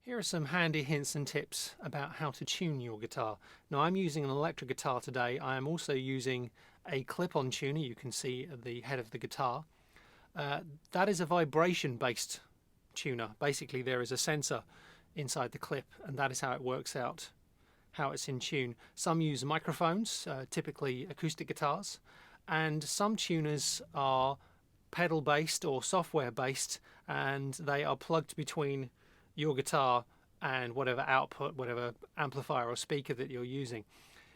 Here are some handy hints and tips about how to tune your guitar. Now I'm using an electric guitar today. I am also using a clip-on tuner. You can see at the head of the guitar. That is a vibration based tuner. Basically there is a sensor inside the clip and that is how it works out, how it's in tune. Some use microphones, typically acoustic guitars, and some tuners are pedal based or software based, and they are plugged between your guitar and whatever output, whatever amplifier or speaker that you're using.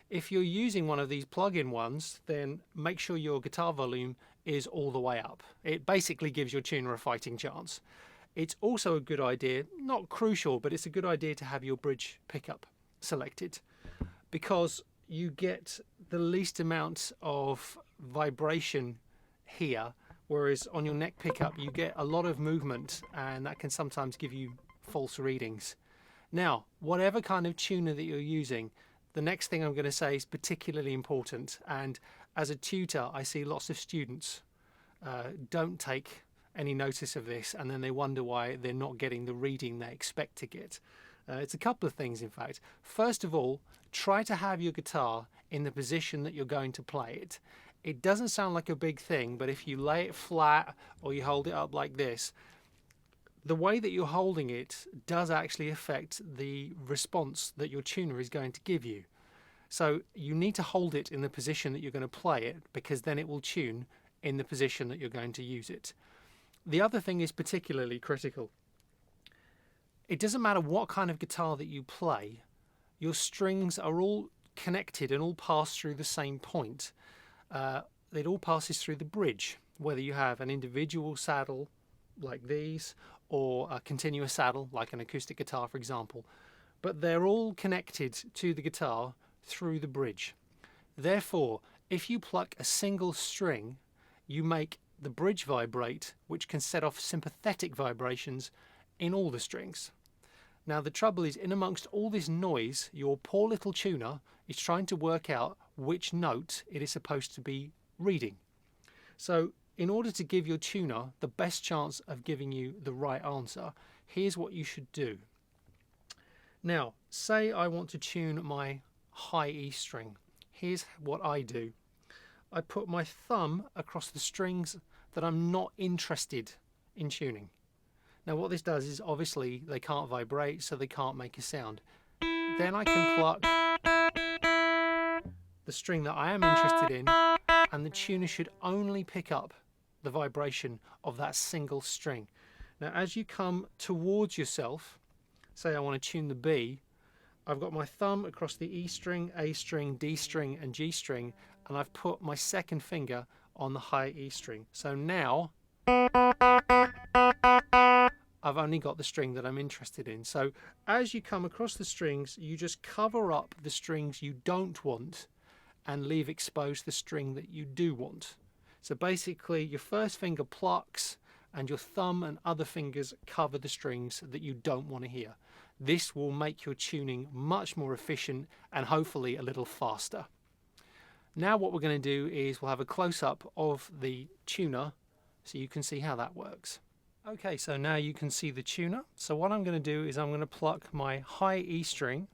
If you're using one of these plug-in ones, then make sure your guitar volume is all the way up. It basically gives your tuner a fighting chance. It's also a good idea, not crucial, but it's a good idea to have your bridge pickup selected, because you get the least amount of vibration here, whereas on your neck pickup you get a lot of movement, and that can sometimes give you false readings. Now, whatever kind of tuner that you're using, the next thing I'm going to say is particularly important, and as a tutor I see lots of students don't take any notice of this, and then they wonder why they're not getting the reading they expect to get. It's a couple of things, in fact. First of all, try to have your guitar in the position that you're going to play it. It doesn't sound like a big thing, but if you lay it flat or you hold it up like this, the way that you're holding it does actually affect the response that your tuner is going to give you. So you need to hold it in the position that you're going to play it, because then it will tune in the position that you're going to use it. The other thing is particularly critical. It doesn't matter what kind of guitar that you play, your strings are all connected and all pass through the same point. It all passes through the bridge, whether you have an individual saddle like these or a continuous saddle like an acoustic guitar, for example, but they're all connected to the guitar through the bridge. Therefore, if you pluck a single string, you make the bridge vibrate, which can set off sympathetic vibrations in all the strings. Now the trouble is, in amongst all this noise, your poor little tuner is trying to work out which note it is supposed to be reading. So in order to give your tuner the best chance of giving you the right answer, here's what you should do. Now, say I want to tune my high E string. Here's what I do. I put my thumb across the strings that I'm not interested in tuning. Now what this does is, obviously they can't vibrate, so they can't make a sound. Then I can pluck the string that I am interested in, and the tuner should only pick up the vibration of that single string. Now as you come towards yourself, say I want to tune the B, I've got my thumb across the E string, A string, D string and G string, and I've put my second finger on the high E string. So now I've only got the string that I'm interested in. So as you come across the strings, you just cover up the strings you don't want and leave exposed the string that you do want. So basically your first finger plucks and your thumb and other fingers cover the strings that you don't want to hear. This will make your tuning much more efficient and hopefully a little faster. Now what we're going to do is we'll have a close-up of the tuner so you can see how that works. Okay, so now you can see the tuner. So what I'm going to do is I'm going to pluck my high E string.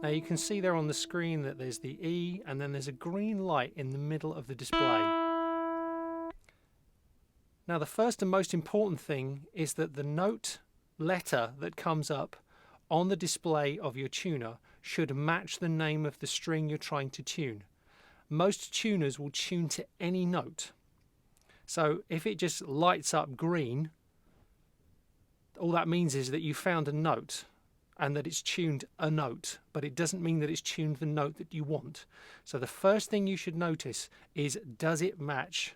Now you can see there on the screen that there's the E, and then there's a green light in the middle of the display. Now the first and most important thing is that the note letter that comes up on the display of your tuner should match the name of the string you're trying to tune. Most tuners will tune to any note. So if it just lights up green, all that means is that you found a note and that it's tuned a note, but it doesn't mean that it's tuned the note that you want. So the first thing you should notice is, does it match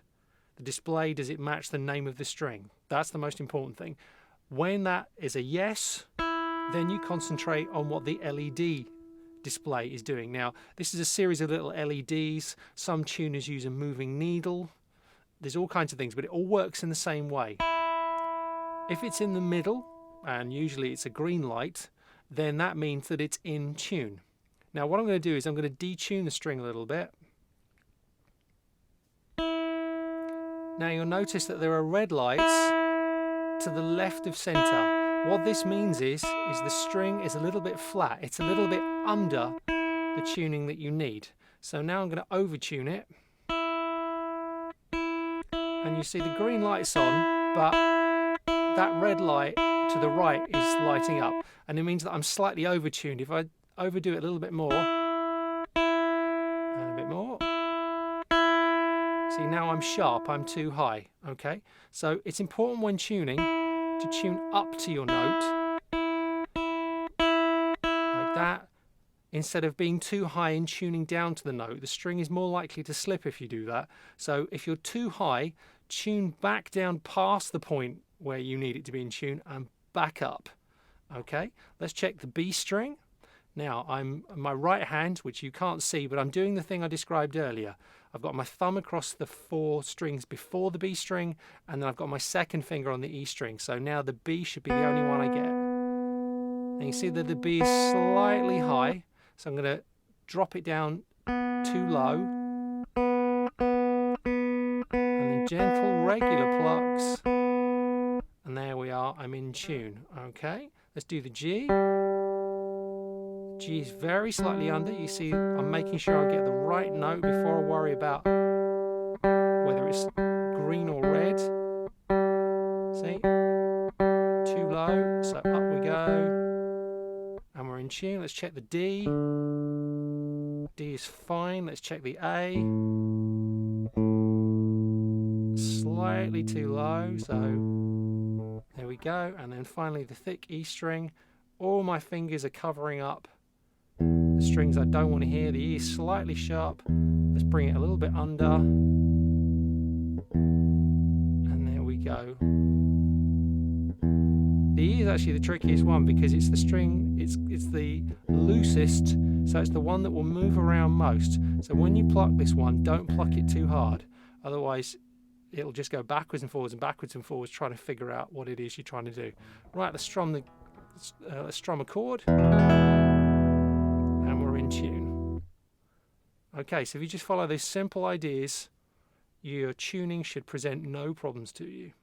the display? Does it match the name of the string? That's the most important thing. When that is a yes, then you concentrate on what the LED display is doing. Now this is a series of little LEDs. Some tuners use a moving needle. There's all kinds of things, but it all works in the same way. If it's in the middle, and usually it's a green light, then that means that it's in tune. Now what I'm going to do is I'm going to detune the string a little bit. Now you'll notice that there are red lights to the left of center. What this means is the string is a little bit flat. It's a little bit under the tuning that you need. So now I'm going to overtune it. And you see the green light's on, but that red light to the right is lighting up. And it means that I'm slightly overtuned. If I overdo it a little bit more, and a bit more, see, now I'm sharp, I'm too high, okay? So it's important when tuning to tune up to your note, like that, instead of being too high and tuning down to the note. The string is more likely to slip if you do that. So if you're too high, tune back down past the point where you need it to be in tune and back up, okay? Let's check the B string. Now, I'm my right hand, which you can't see, but I'm doing the thing I described earlier. I've got my thumb across the 4 strings before the B string, and then I've got my second finger on the E string. So now the B should be the only one I get. And you see that the B is slightly high, so I'm going to drop it down too low. And then gentle, regular plucks. And there we are, I'm in tune. Okay, let's do the G. G is very slightly under. You see, I'm making sure I get the right note before I worry about whether it's green or red. See? Too low, so up we go. And we're in tune. Let's check the D. D is fine. Let's check the A. Slightly too low, so there we go. And then finally the thick E string. All my fingers are covering up the strings I don't want to hear. The E is slightly sharp. Let's bring it a little bit under. And there we go. The E is actually the trickiest one because it's the string, it's the loosest, so it's the one that will move around most. So when you pluck this one, don't pluck it too hard. Otherwise, it'll just go backwards and forwards trying to figure out what it is you're trying to do. Right, let's strum a chord. And we're in tune. Okay, so if you just follow those simple ideas, your tuning should present no problems to you.